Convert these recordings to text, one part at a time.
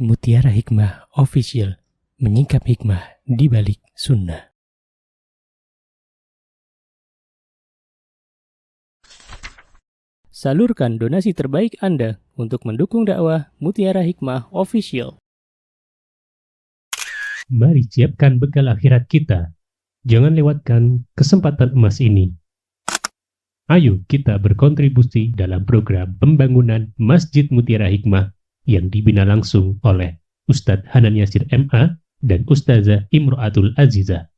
Mutiara Hikmah Official, menyingkap hikmah di balik sunnah. Salurkan donasi terbaik Anda untuk mendukung dakwah Mutiara Hikmah Official. Mari siapkan bekal akhirat kita. Jangan lewatkan kesempatan emas ini. Ayo kita berkontribusi dalam program pembangunan Masjid Mutiara Hikmah yang dibina langsung oleh Ustadz Hanan Yasir MA dan Ustazah Imro'atul Azizah.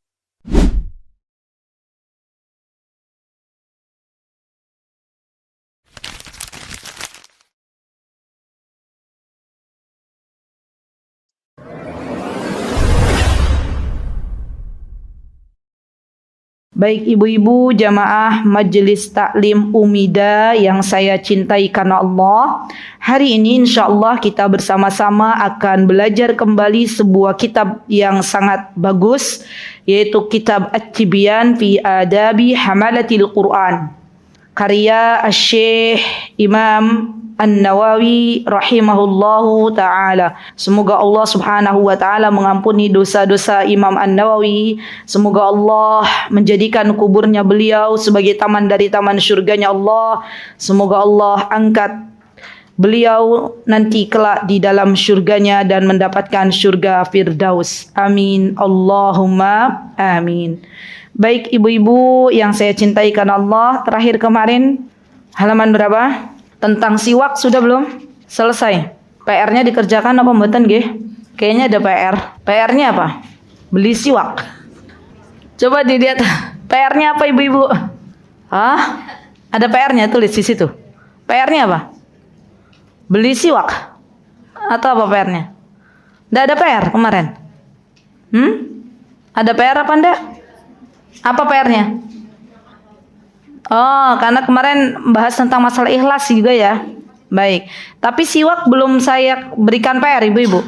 Baik ibu-ibu jamaah Majelis Taklim Umida yang saya cintai karena Allah, hari ini insyaAllah kita bersama-sama akan belajar kembali sebuah kitab yang sangat bagus, yaitu kitab At-Tibyan fi Adabi Hamalatil Quran, karya Syekh Imam An-Nawawi rahimahullahu ta'ala. Semoga Allah subhanahu wa ta'ala mengampuni dosa-dosa Imam An-Nawawi. Semoga Allah menjadikan kuburnya beliau sebagai taman dari taman syurganya Allah. Semoga Allah angkat beliau nanti kelak di dalam syurganya dan mendapatkan syurga Firdaus. Amin. Allahumma amin. Baik ibu-ibu yang saya cintai karena Allah, terakhir kemarin halaman berapa? Tentang siwak sudah belum? Selesai. PR-nya dikerjakan apa mboten nggih? Kayaknya ada PR. PR-nya apa? Beli siwak. Coba dilihat. PR-nya apa ibu-ibu? Hah? Ada PR-nya, tulis di situ. PR-nya apa? Beli siwak. Atau apa PR-nya? Nggak ada PR kemarin. Ada PR apa enggak? Apa PR-nya? Oh, karena kemarin bahas tentang masalah ikhlas juga ya. Baik. Tapi siwak belum saya berikan PR ibu-ibu.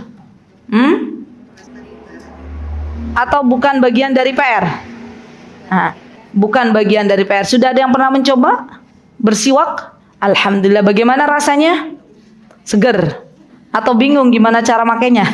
Atau bukan bagian dari PR? Nah, bukan bagian dari PR. Sudah ada yang pernah mencoba bersiwak? Alhamdulillah. Bagaimana rasanya? Seger? Atau bingung gimana cara makainya?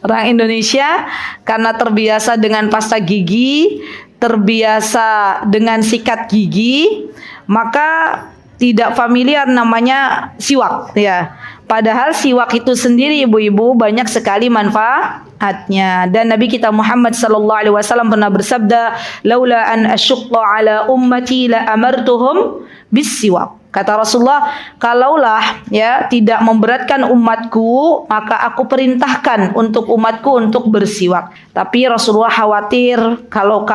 Orang Indonesia karena terbiasa dengan pasta gigi, terbiasa dengan sikat gigi, maka tidak familiar namanya siwak ya. Padahal siwak itu sendiri ibu-ibu banyak sekali manfaatnya. Dan Nabi kita Muhammad sallallahu alaihi wasallam pernah bersabda, "Laula an asyqa ala ummati la amartuhum bis-siwak." Kata Rasulullah, kalaulah ya tidak memberatkan umatku, maka aku perintahkan untuk umatku untuk bersiwak. Tapi Rasulullah khawatir kalau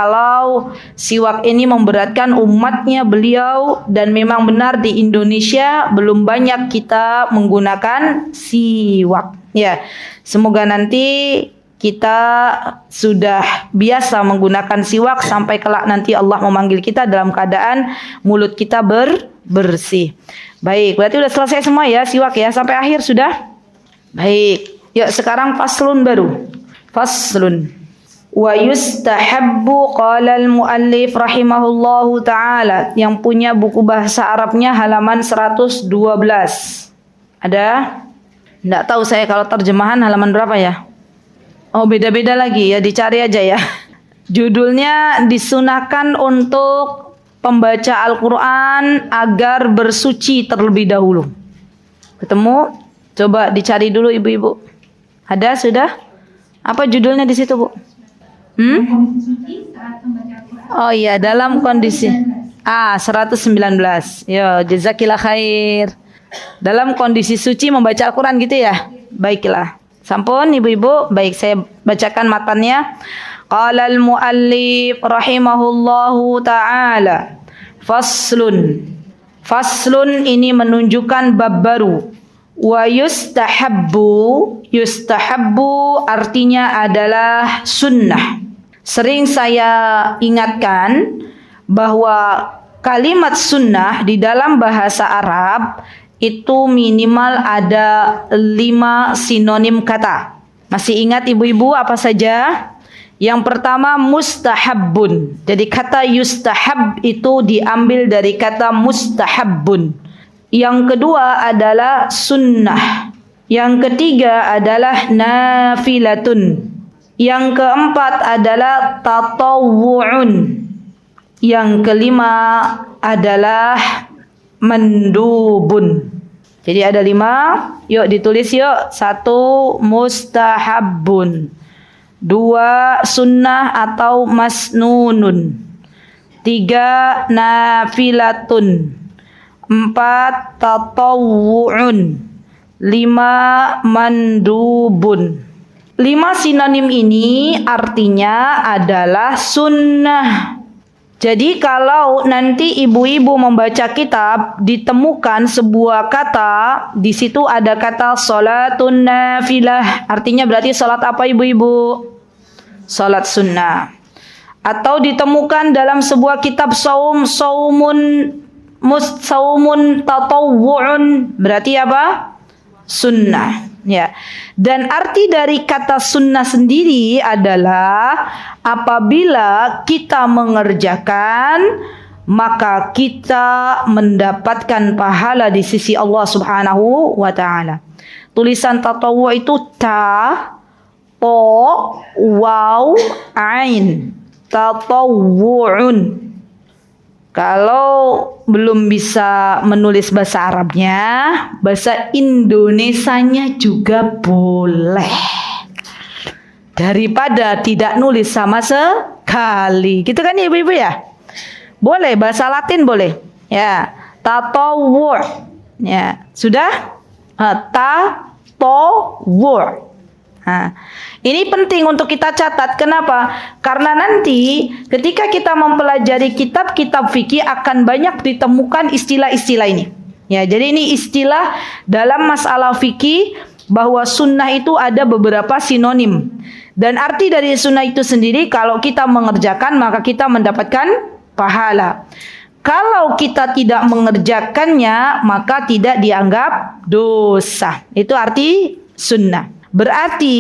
siwak ini memberatkan umatnya beliau, dan memang benar di Indonesia belum banyak kita menggunakan siwak. Ya, semoga nanti kita sudah biasa menggunakan siwak sampai kelak nanti Allah memanggil kita dalam keadaan mulut kita bersih. Baik, berarti sudah selesai semua ya siwak ya, sampai akhir sudah? Baik. Yuk sekarang faslun baru. Faslun. Wa yustahabbu qala al-muallif rahimahullahu taala, yang punya buku bahasa Arabnya halaman 112. Ada? Enggak tahu saya kalau terjemahan halaman berapa ya? Oh, beda-beda lagi ya, dicari aja ya. Judulnya disunahkan untuk pembaca Al-Quran agar bersuci terlebih dahulu. Ketemu? Coba dicari dulu ibu-ibu. Ada sudah? Apa judulnya di situ, Bu? Oh iya, dalam kondisi 119. Yo, jazakillah khair. Dalam kondisi suci membaca Al-Quran gitu ya? Baiklah. Sampun ibu-ibu, baik saya bacakan matannya. Qala al-muallif rahimahullahu ta'ala, faslun. Faslun ini menunjukkan bab baru. Wa yustahabbu artinya adalah sunnah. Sering saya ingatkan bahwa kalimat sunnah di dalam bahasa Arab itu minimal ada 5 sinonim kata. Masih ingat ibu-ibu apa saja? Yang pertama mustahabbun. Jadi kata yustahab itu diambil dari kata mustahabbun. Yang kedua adalah sunnah. Yang ketiga adalah nafilatun. Yang keempat adalah tatawwu'un. Yang kelima adalah mandubun. Jadi ada 5. Yuk ditulis yuk. 1 mustahabbun. 2 sunnah atau masnunun. 3 nafilatun. 4 tatawwu'un. 5 mandubun. 5 sinonim ini artinya adalah sunnah. Jadi kalau nanti ibu-ibu membaca kitab ditemukan sebuah kata, di situ ada kata salatun nafilah, artinya berarti salat apa ibu-ibu? Salat sunnah. Atau ditemukan dalam sebuah kitab saumun tatawwu'un, berarti apa? Sunnah. Ya. Dan arti dari kata sunnah sendiri adalah apabila kita mengerjakan maka kita mendapatkan pahala di sisi Allah Subhanahu wa taala. Tulisan tatawwu itu ta, to, waw, ain. Tatawwu'un. Kalau belum bisa menulis bahasa Arabnya, bahasa Indonesianya juga boleh. Daripada tidak nulis sama sekali. Gitu kan ya ibu-ibu ya? Boleh, bahasa Latin boleh. Ya, tatawwu'. Ya, sudah? Tatawwu'. Nah, ini penting untuk kita catat. Kenapa? Karena nanti ketika kita mempelajari kitab-kitab fikih akan banyak ditemukan istilah-istilah ini. Ya, jadi ini istilah dalam masalah fikih bahwa sunnah itu ada beberapa sinonim. Dan arti dari sunnah itu sendiri kalau kita mengerjakan maka kita mendapatkan pahala. Kalau kita tidak mengerjakannya maka tidak dianggap dosa. Itu arti sunnah. Berarti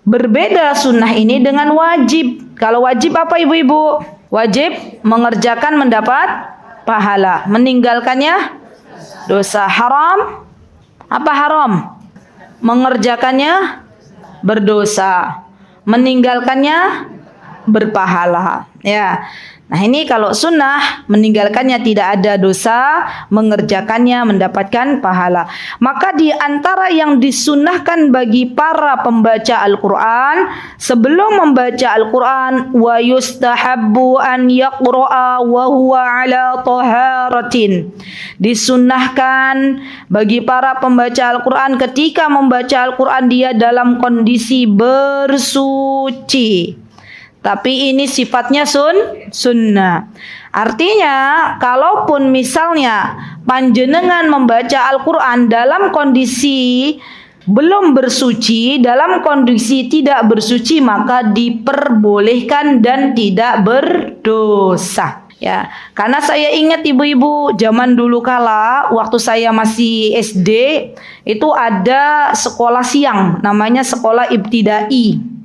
berbeda sunnah ini dengan wajib. Kalau wajib apa ibu-ibu? Wajib mengerjakan mendapat pahala. Meninggalkannya dosa. Haram? Apa haram? Mengerjakannya berdosa. Meninggalkannya berpahala. Ya. Nah ini kalau sunnah meninggalkannya tidak ada dosa, mengerjakannya mendapatkan pahala. Maka di antara yang disunnahkan bagi para pembaca Al-Quran sebelum membaca Al-Quran wa yustahabbu an yaqra'a wa huwa ala taharatin. Disunnahkan bagi para pembaca Al-Quran ketika membaca Al-Quran dia dalam kondisi bersuci. Tapi ini sifatnya sunnah. Artinya, kalaupun misalnya panjenengan membaca Al-Quran dalam kondisi belum bersuci, dalam kondisi tidak bersuci, maka diperbolehkan dan tidak berdosa. Ya, karena saya ingat ibu-ibu zaman dulu kala waktu saya masih SD itu ada sekolah siang, namanya sekolah ibtidai.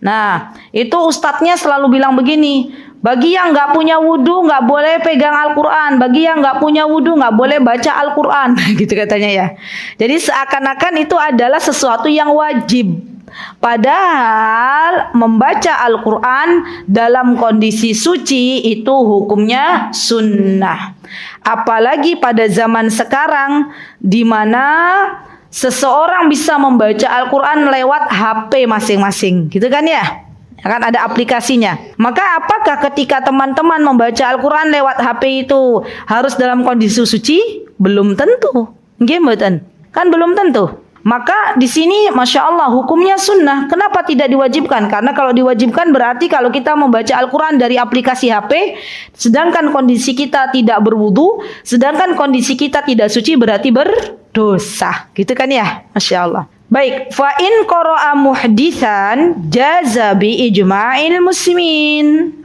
Nah, itu ustadznya selalu bilang begini, bagi yang nggak punya wudhu nggak boleh pegang Al-Quran, bagi yang nggak punya wudhu nggak boleh baca Al-Quran, gitu katanya ya. Jadi seakan-akan itu adalah sesuatu yang wajib. Padahal membaca Al-Quran dalam kondisi suci itu hukumnya sunnah. Apalagi pada zaman sekarang di mana seseorang bisa membaca Al-Quran lewat HP masing-masing, gitu kan ya? Kan ada aplikasinya. Maka apakah ketika teman-teman membaca Al-Quran lewat HP itu harus dalam kondisi suci? Belum tentu. Gimana? Kan belum tentu. Maka di sini Masya Allah hukumnya sunnah. Kenapa tidak diwajibkan? Karena kalau diwajibkan berarti kalau kita membaca Al-Quran dari aplikasi HP, sedangkan kondisi kita tidak berwudu, sedangkan kondisi kita tidak suci berarti berdosa. Gitu kan ya? Masya Allah. Baik, fa in qara'a muhditsan jaza bi ijma'il muslimin.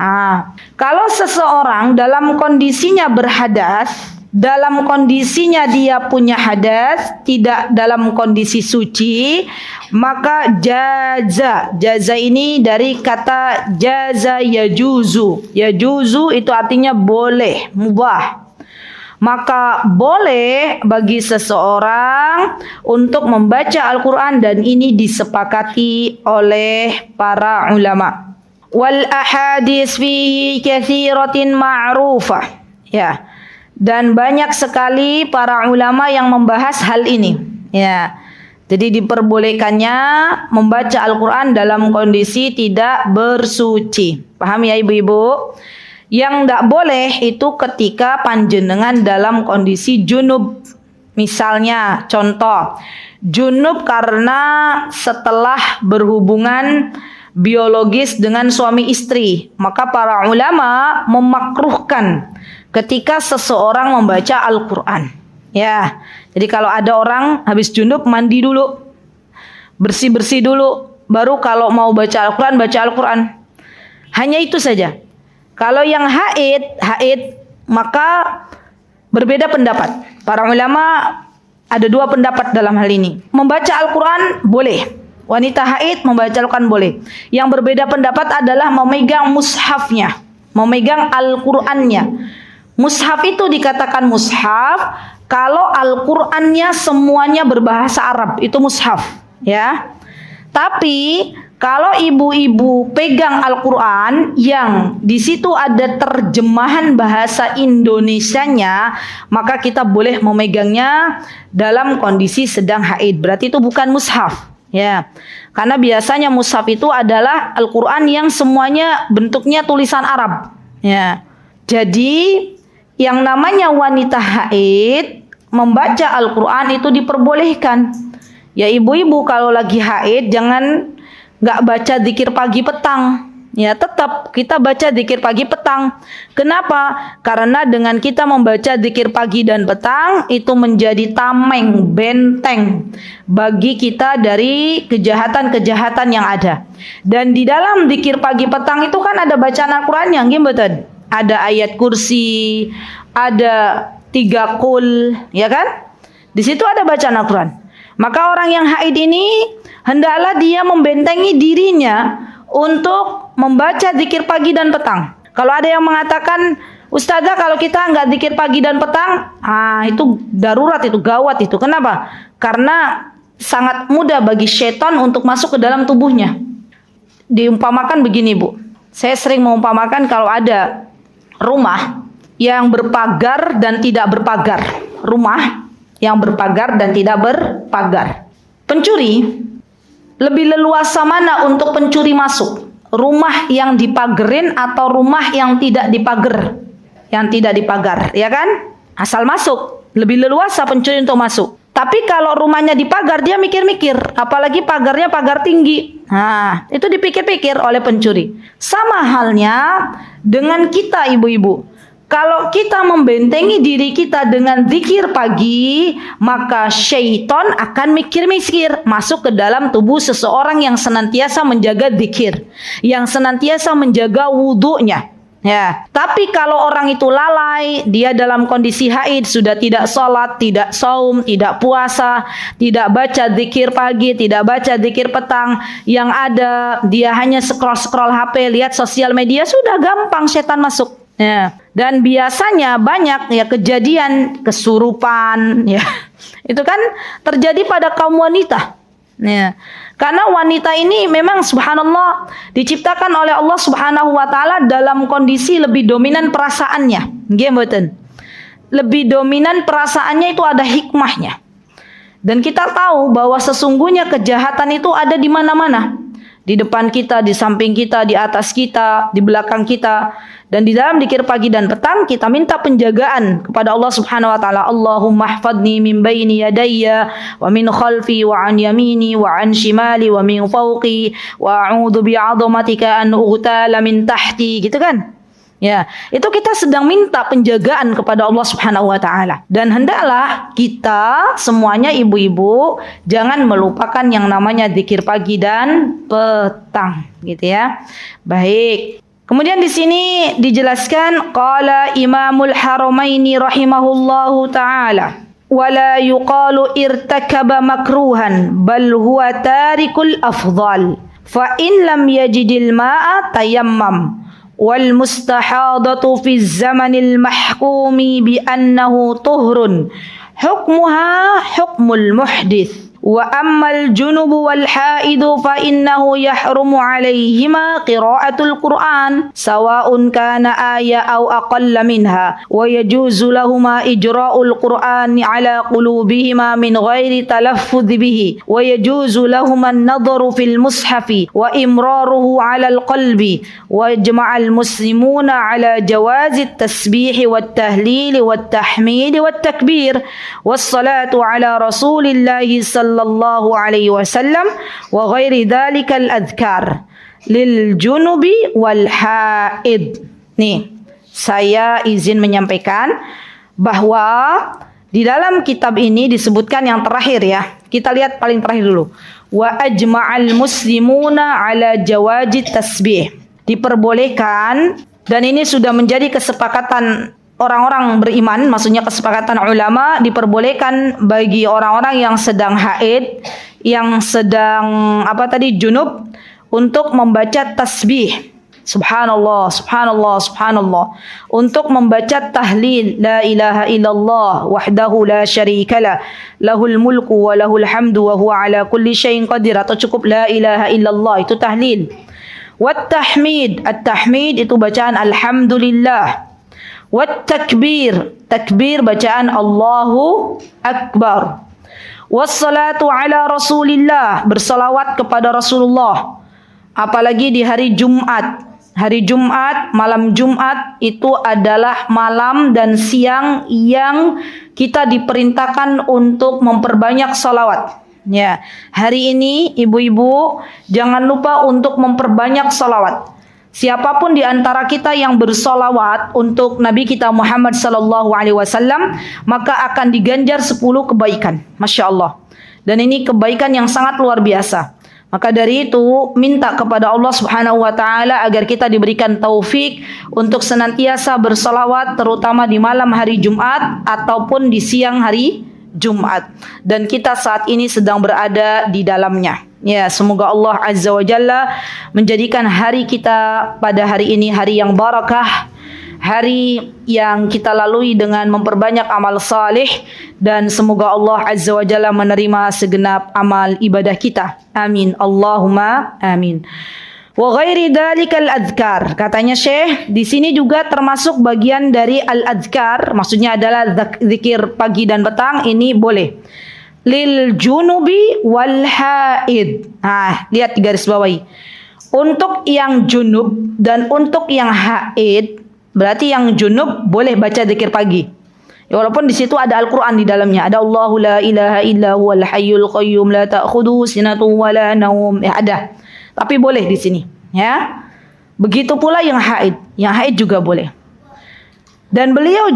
Kalau seseorang dalam kondisinya berhadas, dalam kondisinya dia punya hadas, tidak dalam kondisi suci, maka jaza. Jaza ini dari kata jaza yajuzu. Yajuzu itu artinya boleh, mubah. maka boleh bagi seseorang untuk membaca Al-Quran, dan ini disepakati oleh para ulama. Wal ahadits fihi katsiratin ma'rufah. Ya. Dan banyak sekali para ulama yang membahas hal ini. Ya. Jadi diperbolehkannya membaca Al-Quran dalam kondisi tidak bersuci. Paham ya ibu-ibu? Yang tidak boleh itu ketika panjenengan dalam kondisi junub. Misalnya contoh, junub karena setelah berhubungan biologis dengan suami istri, maka para ulama memakruhkan ketika seseorang membaca Al-Quran. Ya, jadi kalau ada orang habis junub mandi dulu, bersih-bersih dulu, baru kalau mau baca Al-Quran, baca Al-Quran. Hanya itu saja. Kalau yang haid maka berbeda pendapat. Para ulama ada dua pendapat dalam hal ini. Membaca Al-Quran boleh. Wanita haid membaca Al-Quran boleh. Yang berbeda pendapat adalah memegang mushafnya, memegang Al-Qurannya. Mushaf itu dikatakan mushaf kalau Al-Qurannya semuanya berbahasa Arab, itu mushaf, ya. Tapi kalau ibu-ibu pegang Al-Quran yang di situ ada terjemahan bahasa Indonesianya, maka kita boleh memegangnya dalam kondisi sedang haid. Berarti itu bukan mushaf, ya. Karena biasanya mushaf itu adalah Al-Quran yang semuanya bentuknya tulisan Arab, ya. Jadi yang namanya wanita haid membaca Al-Quran itu diperbolehkan. Ya ibu-ibu kalau lagi haid jangan nggak baca zikir pagi petang. Ya tetap kita baca zikir pagi petang. Kenapa? Karena dengan kita membaca zikir pagi dan petang itu menjadi tameng, benteng bagi kita dari kejahatan-kejahatan yang ada. Dan di dalam zikir pagi petang itu kan ada bacaan Al-Quran yang gimana? Ada ayat kursi, ada 3 qul, ya kan? Di situ ada bacaan Al-Quran. Maka orang yang haid ini hendaklah dia membentengi dirinya untuk membaca zikir pagi dan petang. Kalau ada yang mengatakan, Ustazah kalau kita nggak zikir pagi dan petang, itu darurat, itu gawat itu. Kenapa? Karena sangat mudah bagi syaitan untuk masuk ke dalam tubuhnya. Diumpamakan begini Bu, saya sering mengumpamakan kalau ada rumah yang berpagar dan tidak berpagar. Rumah yang berpagar dan tidak berpagar. Pencuri lebih leluasa mana untuk pencuri masuk? Rumah yang dipagerin atau rumah yang tidak dipagar? Yang tidak dipagar, ya kan? Asal masuk, lebih leluasa pencuri untuk masuk. Tapi kalau rumahnya dipagar, dia mikir-mikir, apalagi pagarnya pagar tinggi. Itu dipikir-pikir oleh pencuri. Sama halnya dengan kita ibu-ibu. Kalau kita membentengi diri kita dengan zikir pagi, maka syaitan akan mikir-mikir masuk ke dalam tubuh seseorang yang senantiasa menjaga zikir, yang senantiasa menjaga wudunya. Ya, tapi kalau orang itu lalai, dia dalam kondisi haid, sudah tidak sholat, tidak saum, tidak puasa, tidak baca zikir pagi, tidak baca zikir petang, yang ada dia hanya scroll-scroll HP, lihat sosial media, sudah gampang setan masuk. Ya. Dan biasanya banyak ya kejadian kesurupan, ya itu kan terjadi pada kaum wanita. Ya. Karena wanita ini memang subhanallah diciptakan oleh Allah Subhanahu wa taala dalam kondisi lebih dominan perasaannya. Nggih mboten? Lebih dominan perasaannya itu ada hikmahnya. Dan kita tahu bahwa sesungguhnya kejahatan itu ada di mana-mana. Di depan kita, di samping kita, di atas kita, di belakang kita. Dan di dalam zikir pagi dan petang kita minta penjagaan kepada Allah Subhanahu wa taala. Allahumma ihfadni min baini yadayya wa min khalfi wa an yamini wa an shimali wa min fawqi wa a'udzu bi'azamatika an ughtala min tahti, gitu kan? Ya, itu kita sedang minta penjagaan kepada Allah Subhanahu wa taala. Dan hendaklah kita semuanya ibu-ibu jangan melupakan yang namanya zikir pagi dan petang, gitu ya. Baik. Kemudian di sini dijelaskan qala Imamul Haramaini rahimahullahu taala wala yuqalu irtakaba makruhan bal huwa tarikul afdal fa in lam yajidil ma'a tayammam والمستحاضة في الزمن المحكوم بأنه طهر حكمها حكم المحدث وأما الجنب والحائض فإنه يحرم عليهما قراءة القرآن سواء كان آية أو أقل منها ويجوز لهما إجراء القرآن على قلوبهما من غير تلفظ به ويجوز لهما النظر في المصحف وإمراره على القلب ويجمع المسلمون على جواز التسبيح والتهليل والتحميد والتكبير والصلاة على رسول الله صلى الله عليه وسلم وغير ذلك الأذكار للجنب والحائض. Nih, saya izin menyampaikan bahwa di dalam kitab ini disebutkan yang terakhir ya. Kita lihat paling terakhir dulu. Wa ajma'al muslimuna ala jawazit tasbih. Diperbolehkan, dan ini sudah menjadi kesepakatan orang-orang beriman, maksudnya kesepakatan ulama, diperbolehkan bagi orang-orang yang sedang haid, yang sedang junub, untuk membaca tasbih. Subhanallah, subhanallah, subhanallah. Untuk membaca tahlil la ilaha illallah wahdahu la syarikalah lahul mulku wa lahul hamdu wa huwa ala kulli syai'in qadir, atau cukup la ilaha illallah, itu tahlil. Wat tahmid, at-tahmid itu bacaan alhamdulillah. Wat takbir, takbir bacaan Allahu Akbar. Wassalatu ala Rasulillah, bersalawat kepada Rasulullah. Apalagi di hari Jumat. Hari Jumat, malam Jumat itu adalah malam dan siang yang kita diperintahkan untuk memperbanyak salawat. Ya, hari ini ibu-ibu jangan lupa untuk memperbanyak salawat. Siapapun di antara kita yang bersolawat untuk Nabi kita Muhammad sallallahu alaihi wasallam, maka akan diganjar 10 kebaikan. Masya Allah. Dan ini kebaikan yang sangat luar biasa. Maka dari itu, minta kepada Allah Subhanahu wa taala agar kita diberikan taufik untuk senantiasa bersolawat, terutama di malam hari Jumat ataupun di siang hari Jumat. Dan kita saat ini sedang berada di dalamnya. Ya, semoga Allah Azza wa Jalla menjadikan hari kita pada hari ini hari yang barakah, hari yang kita lalui dengan memperbanyak amal saleh, dan semoga Allah Azza wa Jalla menerima segenap amal ibadah kita. Amin. Allahumma amin. Wa ghairi dzalikal adzkar. Katanya Syekh, di sini juga termasuk bagian dari al-adzkar, maksudnya adalah zikir pagi dan petang, ini boleh. Lil junubi wal haid. Nah, lihat di garis bawahi. Untuk yang junub dan untuk yang haid, berarti yang junub boleh baca zikir pagi. Ya, walaupun di situ ada Al-Qur'an di dalamnya. Ada Allahu la ilaha illa huwal hayyul qayyum la ta'khudhuhu sinatun wa la naum. Ya, ada. Tapi boleh di sini, ya. Begitu pula yang haid. Yang haid juga boleh. Dan beliau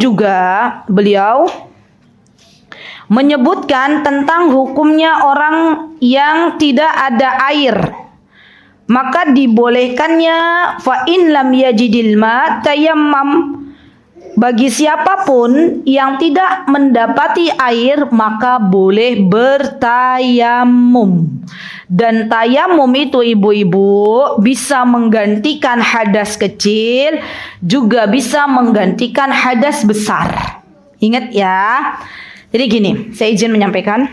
menyebutkan tentang hukumnya orang yang tidak ada air. Maka dibolehkannya fa in lam yajidil ma tayammam. Bagi siapapun yang tidak mendapati air, maka boleh bertayamum. Dan tayamum itu ibu-ibu bisa menggantikan hadas kecil, juga bisa menggantikan hadas besar. Ingat ya. Jadi gini, saya izin menyampaikan.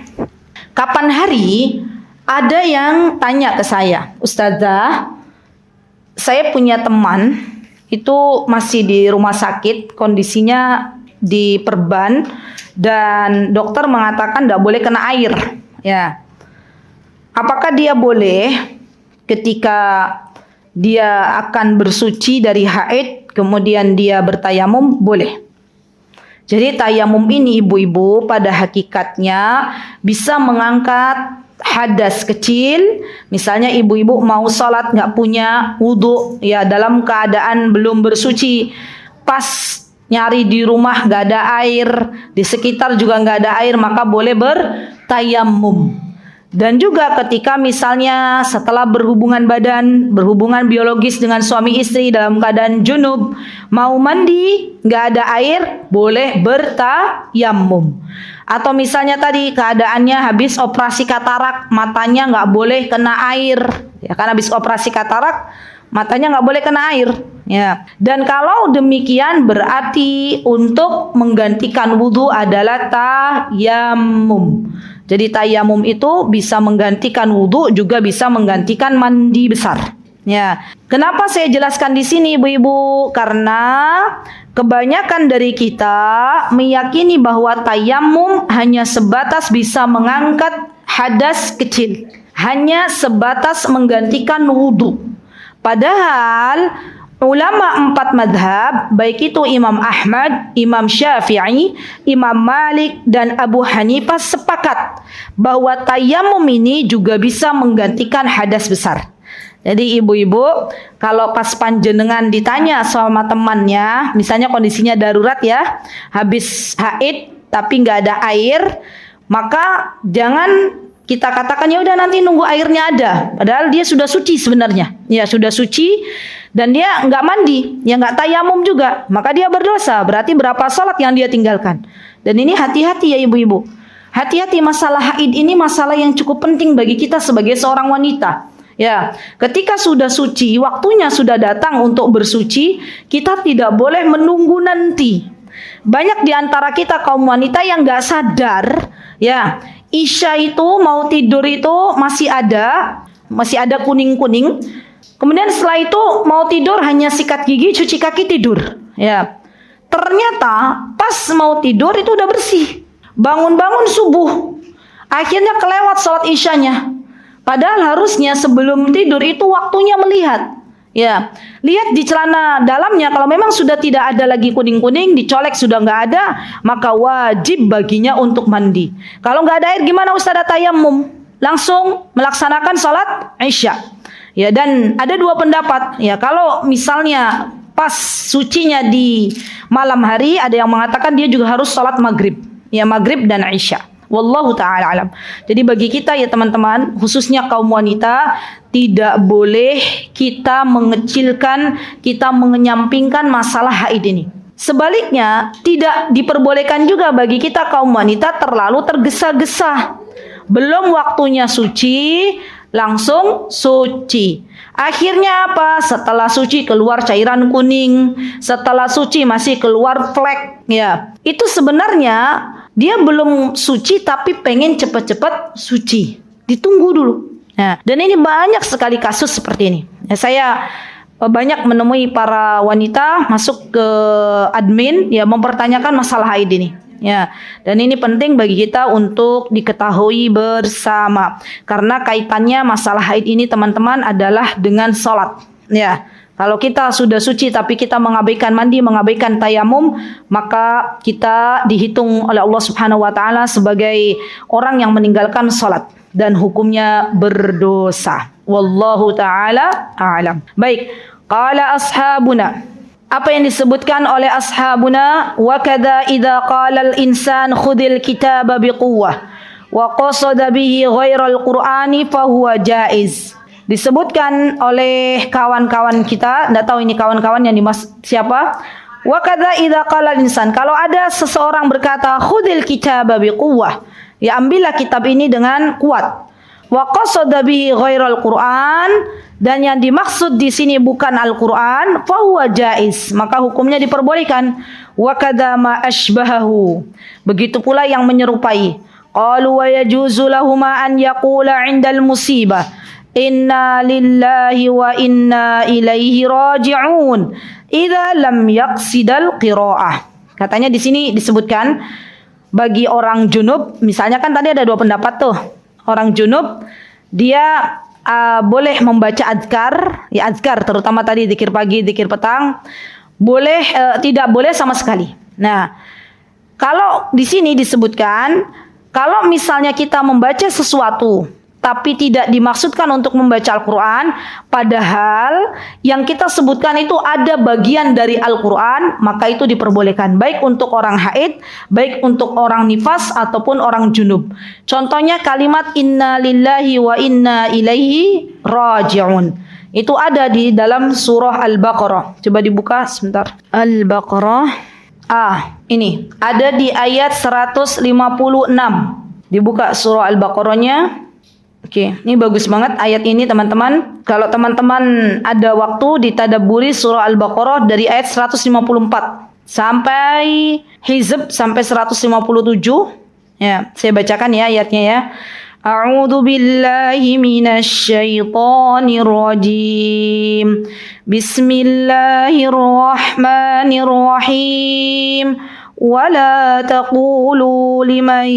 Kapan hari ada yang tanya ke saya, Ustazah, saya punya teman itu masih di rumah sakit, kondisinya diperban, dan dokter mengatakan tidak boleh kena air. Ya, apakah dia boleh ketika dia akan bersuci dari haid, kemudian dia bertayamum? Boleh. Jadi tayamum ini ibu-ibu pada hakikatnya bisa mengangkat hadas kecil. Misalnya ibu-ibu mau sholat nggak punya wudhu, ya dalam keadaan belum bersuci, pas nyari di rumah nggak ada air, di sekitar juga nggak ada air, maka boleh bertayamum. Dan juga ketika misalnya setelah berhubungan badan, berhubungan biologis dengan suami istri dalam keadaan junub, mau mandi, nggak ada air, boleh bertayamum. Atau misalnya tadi keadaannya habis operasi katarak, matanya nggak boleh kena air, ya kan habis operasi katarak, matanya nggak boleh kena air. Ya. Dan kalau demikian berarti untuk menggantikan wudhu adalah tayamum. Jadi tayamum itu bisa menggantikan wudhu, juga bisa menggantikan mandi besar. Ya, kenapa saya jelaskan di sini ibu-ibu? Karena kebanyakan dari kita meyakini bahwa tayamum hanya sebatas bisa mengangkat hadas kecil, hanya sebatas menggantikan wudhu. Padahal ulama 4 madhab, baik itu Imam Ahmad, Imam Syafi'i, Imam Malik, dan Abu Hanifah sepakat bahwa tayamum ini juga bisa menggantikan hadas besar. Jadi ibu-ibu, kalau pas panjenengan ditanya sama temannya, misalnya kondisinya darurat ya, habis haid tapi nggak ada air, maka jangan kita katakan ya udah nanti nunggu airnya ada. Padahal dia sudah suci sebenarnya, ya sudah suci dan dia nggak mandi, ya nggak tayamum juga, maka dia berdosa. Berarti berapa sholat yang dia tinggalkan? Dan ini hati-hati ya ibu-ibu. Hati-hati, masalah haid ini masalah yang cukup penting bagi kita sebagai seorang wanita. Ya, ketika sudah suci, waktunya sudah datang untuk bersuci, kita tidak boleh menunggu nanti. Banyak di antara kita kaum wanita yang nggak sadar, ya, Isya itu mau tidur itu masih ada kuning-kuning. Kemudian setelah itu mau tidur hanya sikat gigi, cuci kaki, tidur. Ya, ternyata pas mau tidur itu udah bersih. Bangun-bangun subuh, akhirnya kelewat sholat isyanya. Padahal harusnya sebelum tidur itu waktunya melihat. Ya, lihat di celana dalamnya, kalau memang sudah tidak ada lagi kuning-kuning, dicolek sudah nggak ada, maka wajib baginya untuk mandi. Kalau nggak ada air gimana Ustazah? Tayamum, langsung melaksanakan sholat isya. Ya, dan ada 2 pendapat. Ya, kalau misalnya pas sucinya di malam hari, ada yang mengatakan dia juga harus sholat maghrib. Ya, maghrib dan isya. Wallahu ta'ala alam. Jadi bagi kita ya teman-teman, khususnya kaum wanita, tidak boleh kita mengecilkan, kita menyampingkan masalah haid ini. Sebaliknya, tidak diperbolehkan juga bagi kita kaum wanita terlalu tergesa-gesa. Belum waktunya suci, langsung suci. Akhirnya apa? Setelah suci keluar cairan kuning, setelah suci masih keluar flek. Ya, itu sebenarnya dia belum suci tapi pengen cepat-cepat suci. Ditunggu dulu. Nah, dan ini banyak sekali kasus seperti ini. Ya, saya banyak menemui para wanita masuk ke admin ya mempertanyakan masalah haid ini. Ya, dan ini penting bagi kita untuk diketahui bersama karena kaitannya masalah haid ini teman-teman adalah dengan sholat. Ya. Kalau kita sudah suci tapi kita mengabaikan mandi, mengabaikan tayamum, maka kita dihitung oleh Allah Subhanahu wa taala sebagai orang yang meninggalkan salat dan hukumnya berdosa. Wallahu taala a'lam. Baik, qala ashabuna. Apa yang disebutkan oleh ashabuna, wa kadza idza qala al-insan khudhil kitaba biquwwah wa qasada bihi ghairal qur'ani fa huwa jaiz. Disebutkan oleh kawan-kawan kita, tidak tahu ini kawan-kawan yang siapa. Wa kadza idza qala insan, kalau ada seseorang berkata khudil kitaba biquwwah, ya ambillah kitab ini dengan kuat. Wa qasada bihi ghairal Qur'an, dan yang dimaksud di sini bukan Al-Qur'an, fa huwa jaiz, maka hukumnya diperbolehkan. Wa kadza ma asbahahu, begitu pula yang menyerupai. Qalu wa yajuzu lahuma an yaqula 'indal musibah inna lillahi wa inna ilaihi raji'un idza lam yaqsidal qiraah. Katanya di sini disebutkan bagi orang junub, misalnya kan tadi ada 2 pendapat tuh. Orang junub dia boleh membaca azkar, ya azkar terutama tadi zikir pagi, zikir petang, boleh tidak boleh sama sekali. Nah, kalau di sini disebutkan kalau misalnya kita membaca sesuatu tapi tidak dimaksudkan untuk membaca Al-Quran, padahal yang kita sebutkan itu ada bagian dari Al-Quran, maka itu diperbolehkan, baik untuk orang haid, baik untuk orang nifas, ataupun orang junub. Contohnya kalimat inna lillahi wa inna ilaihi raji'un. Itu ada di dalam surah Al-Baqarah. Coba dibuka sebentar. Al-Baqarah. Ini ada di ayat 156. Dibuka surah Al-Baqarahnya. Oke, ini bagus banget ayat ini teman-teman. Kalau teman-teman ada waktu ditadabburi surah Al-Baqarah dari ayat 154 sampai Hizb sampai 157. Ya, saya bacakan ya ayatnya ya. A'udzu billahi minasy syaithanir rajim. Bismillahirrahmanirrahim. ولا تقولوا لمن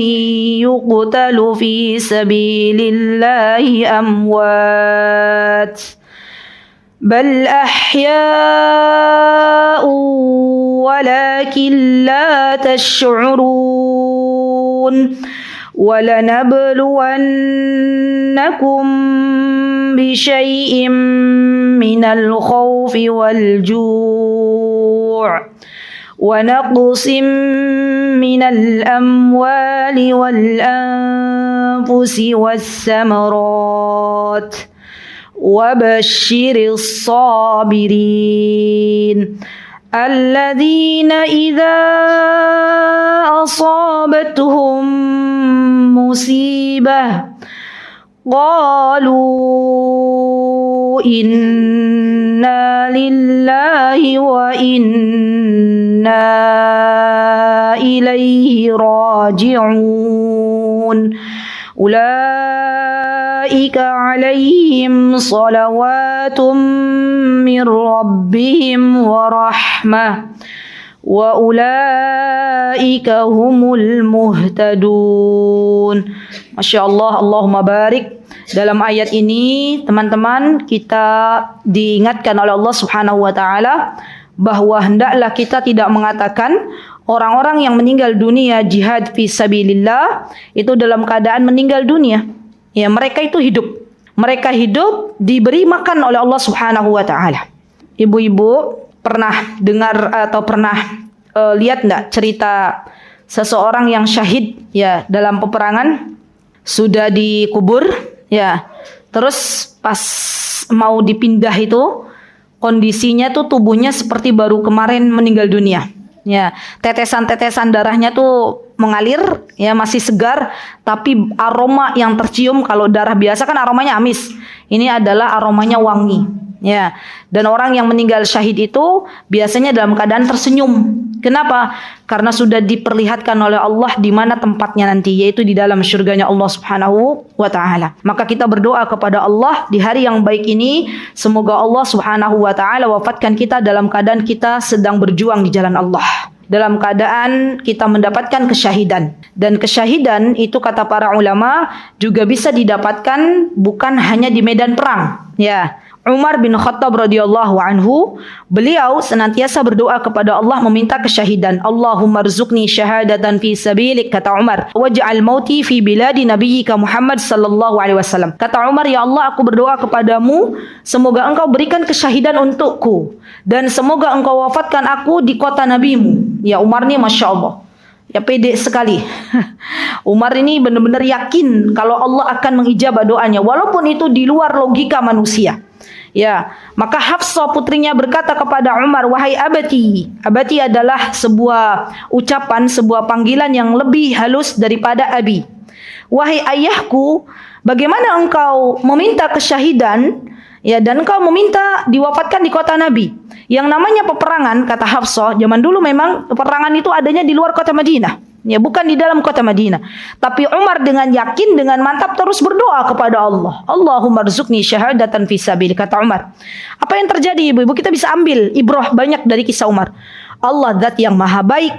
يقتل في سبيل الله أموات بل أحياء ولكن لا تشعرون ولنبلونكم بشيء من الخوف والجوع ونقص من الأموال والأنفس والثمرات وبشر الصابرين الذين إذا أصابتهم مصيبة قالوا إنا لله وإنا إليه راجعون أولئك عليهم صلوات من ربهم ورحمة وأولئك هم المهتدون. Masya Allah, Allahumma barik. Dalam ayat ini teman-teman kita diingatkan oleh Allah Subhanahu wa taala bahwa hendaklah kita tidak mengatakan orang-orang yang meninggal dunia jihad fi sabilillah itu dalam keadaan meninggal dunia. Ya, mereka itu hidup. Mereka hidup diberi makan oleh Allah Subhanahu wa taala. Ibu-ibu pernah dengar atau pernah lihat enggak cerita seseorang yang syahid ya dalam peperangan, sudah dikubur ya. Terus pas mau dipindah itu kondisinya tuh tubuhnya seperti baru kemarin meninggal dunia. Ya, tetesan-tetesan darahnya tuh mengalir, ya masih segar, tapi aroma yang tercium kalau darah biasa kan aromanya amis. Ini adalah aromanya wangi. Ya, dan orang yang meninggal syahid itu biasanya dalam keadaan tersenyum. Kenapa? Karena sudah diperlihatkan oleh Allah di mana tempatnya nanti, yaitu di dalam surganya Allah Subhanahu wa taala. Maka kita berdoa kepada Allah di hari yang baik ini, semoga Allah Subhanahu wa taala wafatkan kita dalam keadaan kita sedang berjuang di jalan Allah, dalam keadaan kita mendapatkan kesyahidan. Dan kesyahidan itu kata para ulama juga bisa didapatkan bukan hanya di medan perang. Ya, Umar bin Khattab radhiyallahu anhu, beliau senantiasa berdoa kepada Allah meminta kesyahidan. Allahumma rzuqni syahadatan fi sabilik, kata Umar, waj'al mauti fi biladi nabiyyika Muhammad sallallahu alaihi wasallam. Kata Umar, ya Allah, aku berdoa kepadamu semoga engkau berikan kesyahidan untukku dan semoga engkau wafatkan aku di kota nabimu. Ya, Umar ini Masya Allah, ya pede sekali. Umar ini benar-benar yakin kalau Allah akan mengijabah doanya walaupun itu di luar logika manusia. Ya, maka Hafsah putrinya berkata kepada Umar, wahai abati. Abati adalah sebuah ucapan, sebuah panggilan yang lebih halus daripada abi. Wahai ayahku, bagaimana engkau meminta kesyahidan, ya, dan engkau meminta diwafatkan di kota Nabi. Yang namanya peperangan, kata Hafsah, zaman dulu memang peperangan itu adanya di luar kota Madinah. Ya, bukan di dalam kota Madinah. Tapi Umar dengan yakin, dengan mantap terus berdoa kepada Allah. Allahumma rzuqni syahadatan fi sabilik, kata Umar. Apa yang terjadi, ibu-ibu? Kita bisa ambil ibrah banyak dari kisah Umar. Allah zat yang maha baik.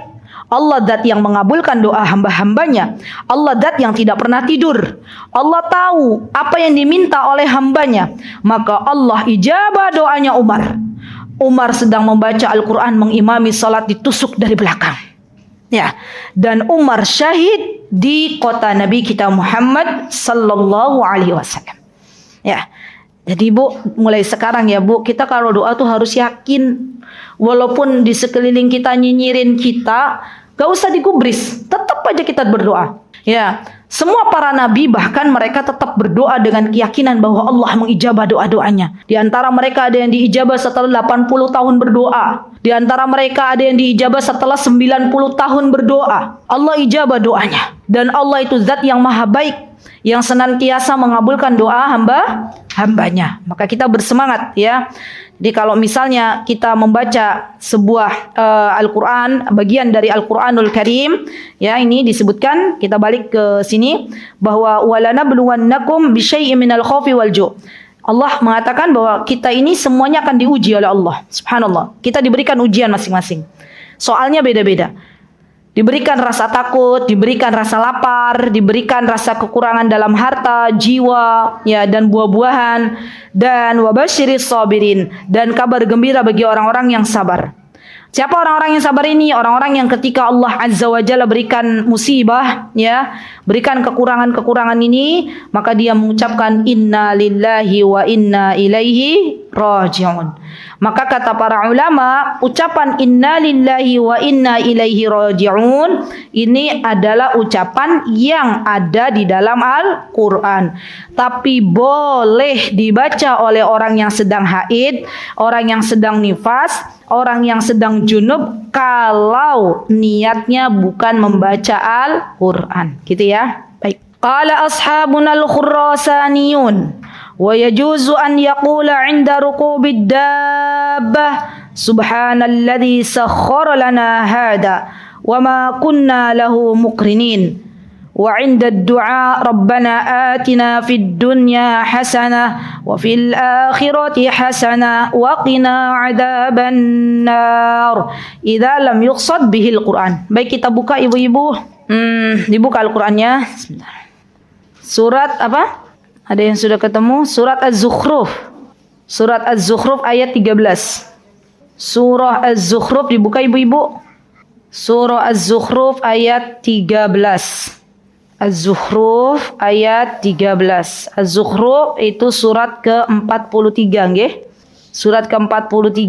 Allah zat yang mengabulkan doa hamba-hambanya. Allah zat yang tidak pernah tidur. Allah tahu apa yang diminta oleh hambanya. Maka Allah ijabah doanya Umar. Umar sedang membaca Al-Quran, mengimami salat, ditusuk dari belakang. Ya, dan Umar syahid di kota Nabi kita Muhammad sallallahu alaihi wasallam. Ya. Jadi Bu, mulai sekarang ya Bu, kita kalau doa tuh harus yakin. Walaupun di sekeliling kita nyinyirin kita, gak usah digubris, tetap aja kita berdoa. Ya, semua para nabi bahkan mereka tetap berdoa dengan keyakinan bahwa Allah mengijabah doa-doanya. Di antara mereka ada yang diijabah setelah 80 tahun berdoa. Di antara mereka ada yang diijabah setelah 90 tahun berdoa. Allah ijabah doanya. Dan Allah itu zat yang maha baik. yang senantiasa mengabulkan doa hambanya. Maka kita bersemangat ya. Jadi kalau misalnya kita membaca sebuah Al-Quran, bagian dari Al-Quranul Karim, ya ini disebutkan, kita balik ke sini, bahwa walanabluwannakum bisyai'in minal khaufi wal ju'. Allah mengatakan bahwa kita ini semuanya akan diuji oleh Allah. Subhanallah. Kita diberikan ujian masing-masing. Soalnya beda-beda. Diberikan rasa takut, diberikan rasa lapar, diberikan rasa kekurangan dalam harta, jiwa, ya dan buah-buahan, dan wabasyiris sabirin, dan kabar gembira bagi orang-orang yang sabar. Siapa orang-orang yang sabar ini? Orang-orang yang ketika Allah Azza wa Jalla berikan musibah, ya, berikan kekurangan-kekurangan ini, maka dia mengucapkan inna lillahi wa inna ilaihi raji'un. Maka kata para ulama, ucapan inna lillahi wa inna ilaihi raji'un ini adalah ucapan yang ada di dalam Al-Quran. Tapi boleh dibaca oleh orang yang sedang haid, orang yang sedang nifas, orang yang sedang junub, kalau niatnya bukan membaca Al-Quran. Gitu ya. Baik. Qala ashabunal khurasaniyun wa yajuzu an yaqula 'inda ruqubid dabbah subhanalladzi sakhkhara lana hada wa ma kunna lahu muqrinin wa 'inda ad-du'a rabbana atina fid dunya hasanah wa fil akhirati hasanah wa qina 'adzaban nar idza lam yuqsad bihil Qur'an. Baik, kita buka ibu-ibu. Dibuka Al-Qur'annya. Bismillah. Surat apa? Ada yang sudah ketemu? Surat Az-Zukhruf. Surat Az-Zukhruf ayat 13. Surah Az-Zukhruf dibuka ibu-ibu. Surah Az-Zukhruf ayat 13. Az-Zukhruf ayat 13. Az-Zukhruf itu surat ke-43 nggih. Surat ke-43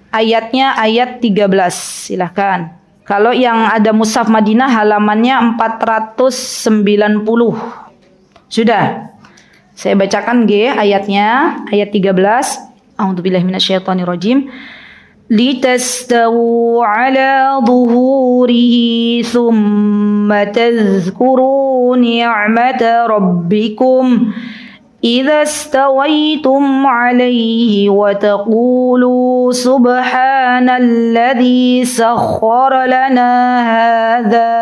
ayatnya ayat 13. Silahkan. Kalau yang ada Mushaf Madinah halamannya 490. Sudah. Saya bacakan ayatnya, ayat 13. A'udzubillahi minasyaitonirrajim. Litastawu 'ala dhuhurihi thumma tadhkuru ni'mata rabbikum idza stawaitum 'alaihi wa taqulu subhanalladzi sakhkhara lana hadza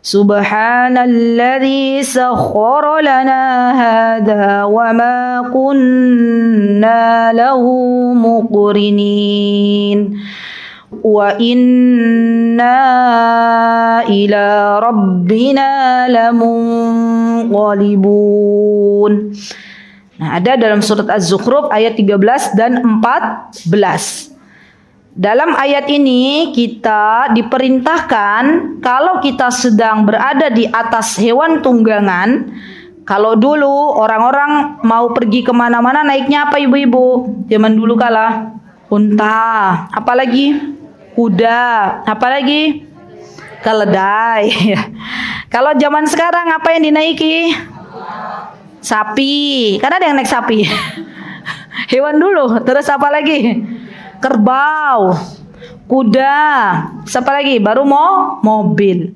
Subhanalladzi sakhkhara lana hadza wa ma kunna lahu muqrinin wa inna ila rabbina lamunqalibun. Nah, ada dalam surat Az-Zukhruf ayat 13 dan 14. Dalam ayat ini kita diperintahkan kalau kita sedang berada di atas hewan tunggangan. Kalau dulu orang-orang mau pergi kemana-mana naiknya apa ibu-ibu? Zaman dulu kala unta, apalagi kuda, apalagi keledai. Kalau zaman sekarang apa yang dinaiki? Sapi. Karena ada yang naik sapi. Hewan dulu. Terus apa lagi? Kerbau, kuda, siapa lagi? Baru mobil.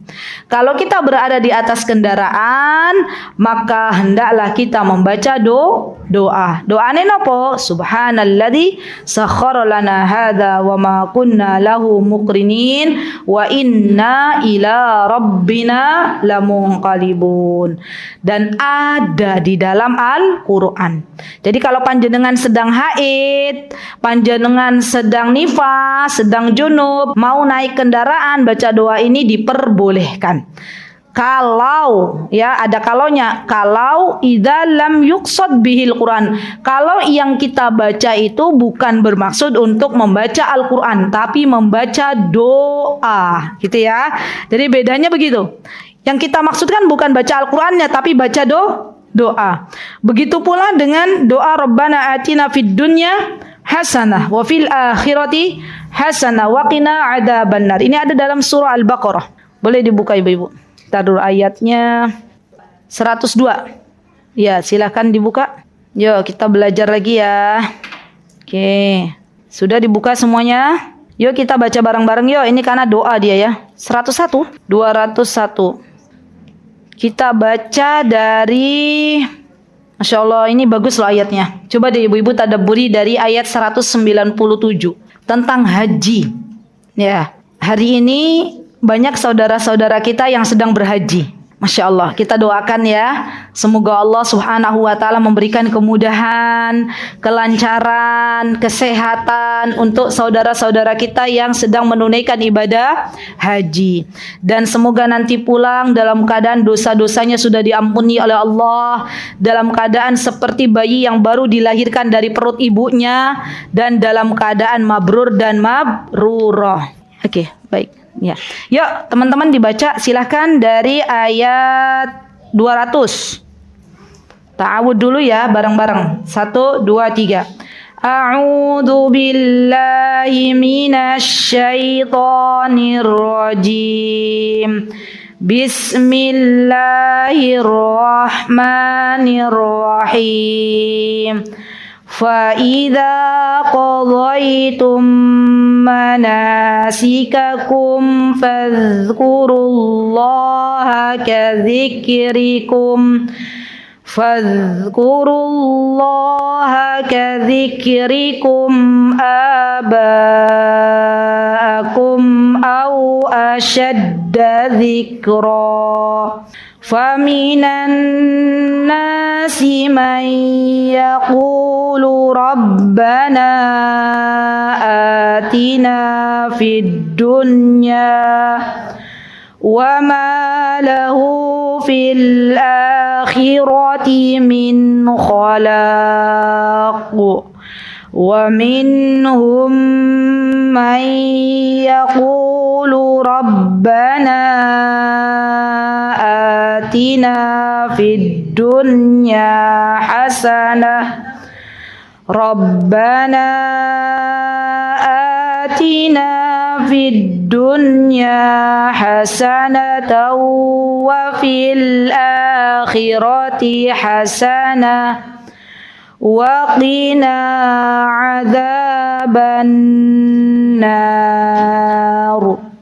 Kalau kita berada di atas kendaraan, maka hendaklah kita membaca doa. Doane nopo? Subhanalladzi sakhkhara lana hadza wa ma kunna lahu muqrinin wa inna ila rabbina lamunqalibun. Dan ada di dalam Al-Qur'an. Jadi kalau panjenengan sedang haid, panjenengan sedang nifas, sedang junub, mau naik kendaraan, baca doa ini diperbolehkan. Kalau ya ada kalonya, kalau idza lam yuqsad bihil Quran, kalau yang kita baca itu bukan bermaksud untuk membaca Al-Quran, tapi membaca doa, gitu ya. Jadi bedanya begitu. Yang kita maksudkan bukan baca Al-Qurannya, tapi baca doa. Begitu pula dengan doa Rabbana atina fid dunya hasanah wa fil akhirati hasanah wa qina adzabannar. Ini ada dalam surah Al-Baqarah. Boleh dibuka ibu-ibu. Taruh ayatnya 102. Ya, silakan dibuka. Yuk, kita belajar lagi ya. Oke. Sudah dibuka semuanya? Yuk kita baca bareng-bareng yuk. Ini karena doa dia ya. 101, 201. Kita baca dari, Masya Allah, ini bagus loh ayatnya. Coba deh ibu-ibu tadabburi dari ayat 197 tentang haji. Ya, hari ini banyak saudara-saudara kita yang sedang berhaji. Masya Allah, kita doakan ya, semoga Allah Subhanahu wa Ta'ala memberikan kemudahan, kelancaran, kesehatan untuk saudara-saudara kita yang sedang menunaikan ibadah haji. Dan semoga nanti pulang dalam keadaan dosa-dosanya sudah diampuni oleh Allah, dalam keadaan seperti bayi yang baru dilahirkan dari perut ibunya, dan dalam keadaan mabrur dan mabrurah. Oke, baik. Ya, yuk teman-teman dibaca silahkan dari ayat 200. Ta'awud dulu ya bareng-bareng. 1, 2, 3. A'udzu billahi minasyaitonir rajim. Bismillahirrahmanirrahim. فَإِذَا قَضَيْتُم مَّنَاسِكَكُمْ فَاذْكُرُوا اللَّهَ كَذِكْرِكُمْ آبَاءَكُمْ أَوْ أَشَدَّ ذِكْرًا فَمِنَ النَّاسِ مَن يَقُولُ رَبَّنَا آتِنَا فِي الدُّنْيَا وَمَا لَهُ فِي الْآخِرَةِ مِنْ خَلَاقٍ وَمِنْهُمْ مَن يَقُولُ رَبَّنَا آتِنَا فِي الدُّنْيا حَسَنَةً رَبَّنَا آتِنَا فِي الدُّنْيا حَسَنَةً وَفِي الْآخِرَةِ حَسَنَةً وَقِنَا عَذَابَ النَّارِ.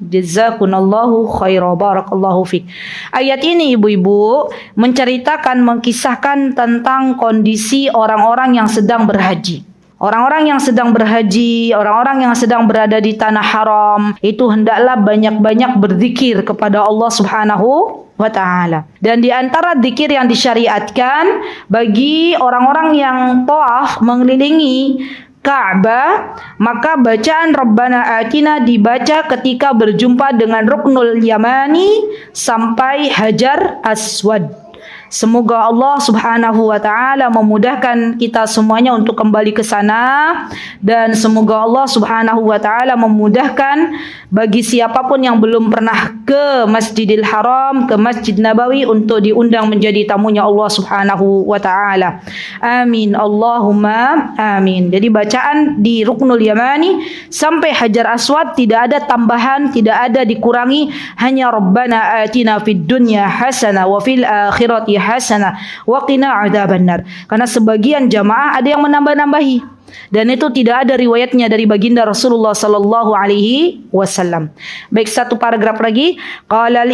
Jazakumullahu khairan, barakallahu fiik. Ayat ini ibu-ibu menceritakan, mengkisahkan tentang kondisi orang-orang yang sedang berhaji. Orang-orang yang sedang berhaji, orang-orang yang sedang berada di tanah haram, itu hendaklah banyak-banyak berzikir kepada Allah Subhanahu wa Ta'ala. Dan di antara zikir yang disyariatkan bagi orang-orang yang tawaf mengelilingi Ka'bah, maka bacaan Rabbana Atina dibaca ketika berjumpa dengan Ruknul Yamani sampai Hajar Aswad. Semoga Allah Subhanahu wa Ta'ala memudahkan kita semuanya untuk kembali ke sana, dan semoga Allah Subhanahu wa Ta'ala memudahkan bagi siapapun yang belum pernah ke Masjidil Haram, ke Masjid Nabawi, untuk diundang menjadi tamunya Allah Subhanahu wa Ta'ala. Amin, Allahumma amin. Jadi bacaan di Ruknul Yamani sampai Hajar Aswad tidak ada tambahan, tidak ada dikurangi, hanya Rabbana Atina fid dunya hasanah wa fil akhirati hasanah wa qina adzabannar. Karena sebagian jamaah ada yang menambah-nambahi, dan itu tidak ada riwayatnya dari baginda Rasulullah sallallahu alaihi wasallam. Baik, satu paragraf lagi. Qala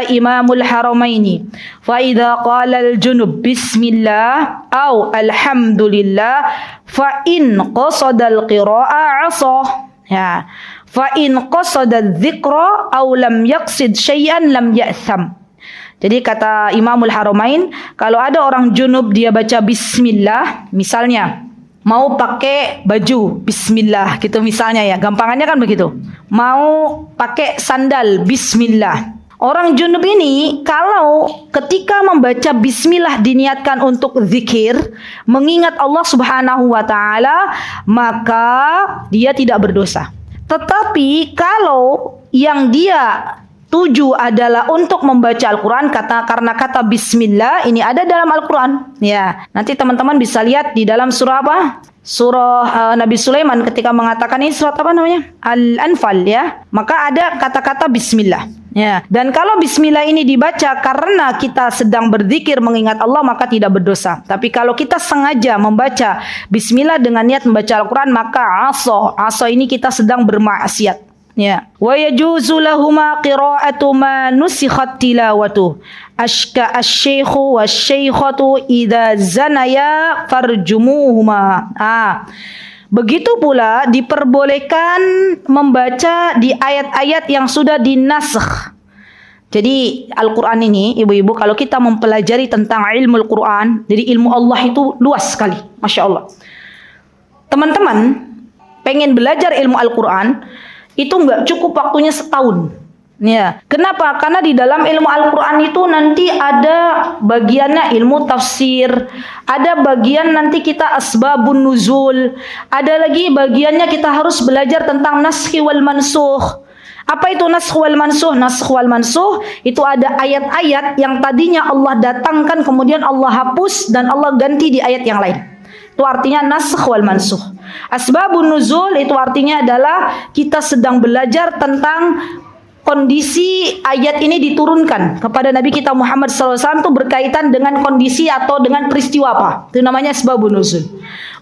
imamul haramaini fa idza qala al junub bismillah au alhamdulillah fa in qasada al qira'a 'asa. Ya. Fa in qasada dzikra au lam yaqsid syai'an lam ya'tham. Jadi kata Imamul Haramain, kalau ada orang junub dia baca bismillah, misalnya mau pakai baju bismillah gitu misalnya ya, gampangannya kan begitu. Mau pakai sandal bismillah. Orang junub ini kalau ketika membaca bismillah diniatkan untuk zikir, mengingat Allah Subhanahu wa Ta'ala, maka dia tidak berdosa. Tetapi kalau yang dia tuju adalah untuk membaca Al-Quran, karena kata bismillah ini ada dalam Al-Quran. Ya, nanti teman-teman bisa lihat di dalam surah apa? Surah Nabi Sulaiman ketika mengatakan, ini surat apa namanya? Al-Anfal ya. Maka ada kata-kata bismillah. Ya, dan kalau bismillah ini dibaca karena kita sedang berzikir mengingat Allah, maka tidak berdosa. Tapi kalau kita sengaja membaca bismillah dengan niat membaca Al-Quran, maka aso ini kita sedang bermaksiat. Ya, wa yajuzu lahuma qira'atu ma nusikhat tilawatu. Ashka asy-syaikhu wasy-syaikhatu idza zanaya farjumuhuma. Begitu pula diperbolehkan membaca di ayat-ayat yang sudah dinasakh. Jadi Al-Quran ini, ibu-ibu, kalau kita mempelajari tentang ilmu Al-Quran, jadi ilmu Allah itu luas sekali, Masya Allah. Teman-teman pengen belajar ilmu Al-Quran, itu nggak cukup waktunya setahun. Ya. Kenapa? Karena di dalam ilmu Al-Quran itu nanti ada bagiannya ilmu tafsir, ada bagian nanti kita asbabun nuzul, ada lagi bagiannya kita harus belajar tentang naskhi wal mansukh. Apa itu naskh wal mansukh? Naskh wal mansukh itu ada ayat-ayat yang tadinya Allah datangkan kemudian Allah hapus dan Allah ganti di ayat yang lain. Itu artinya naskh wal mansukh. Asbabun nuzul itu artinya adalah kita sedang belajar tentang kondisi ayat ini diturunkan kepada Nabi kita Muhammad SAW itu berkaitan dengan kondisi atau dengan peristiwa apa. Itu namanya asbabun nuzul.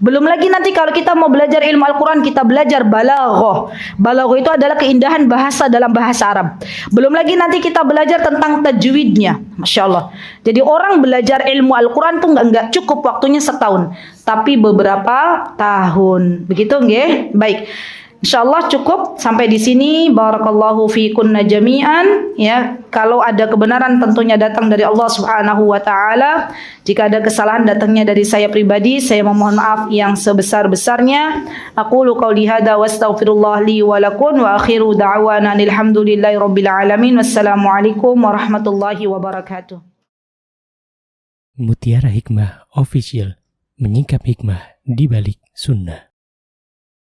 Belum lagi nanti kalau kita mau belajar ilmu Al-Quran, kita belajar balaghah. Balaghah itu adalah keindahan bahasa dalam bahasa Arab. Belum lagi nanti kita belajar tentang tajwidnya. Masya Allah. Jadi orang belajar ilmu Al-Quran itu nggak cukup waktunya setahun, tapi beberapa tahun. Begitu nggih? Baik. Insyaallah cukup sampai di sini. Barakallahu fikunna jami'an. Ya, kalau ada kebenaran tentunya datang dari Allah Subhanahu wa taala. Jika ada kesalahan datangnya dari saya pribadi, saya memohon maaf yang sebesar-besarnya. Aqulu qauli hadza wa astaghfirullah li wa lakum wa akhiru da'wana alhamdulillahi rabbil alamin. Wassalamualaikum warahmatullahi wabarakatuh. Mutiara Hikmah Official, menyingkap hikmah di balik sunnah.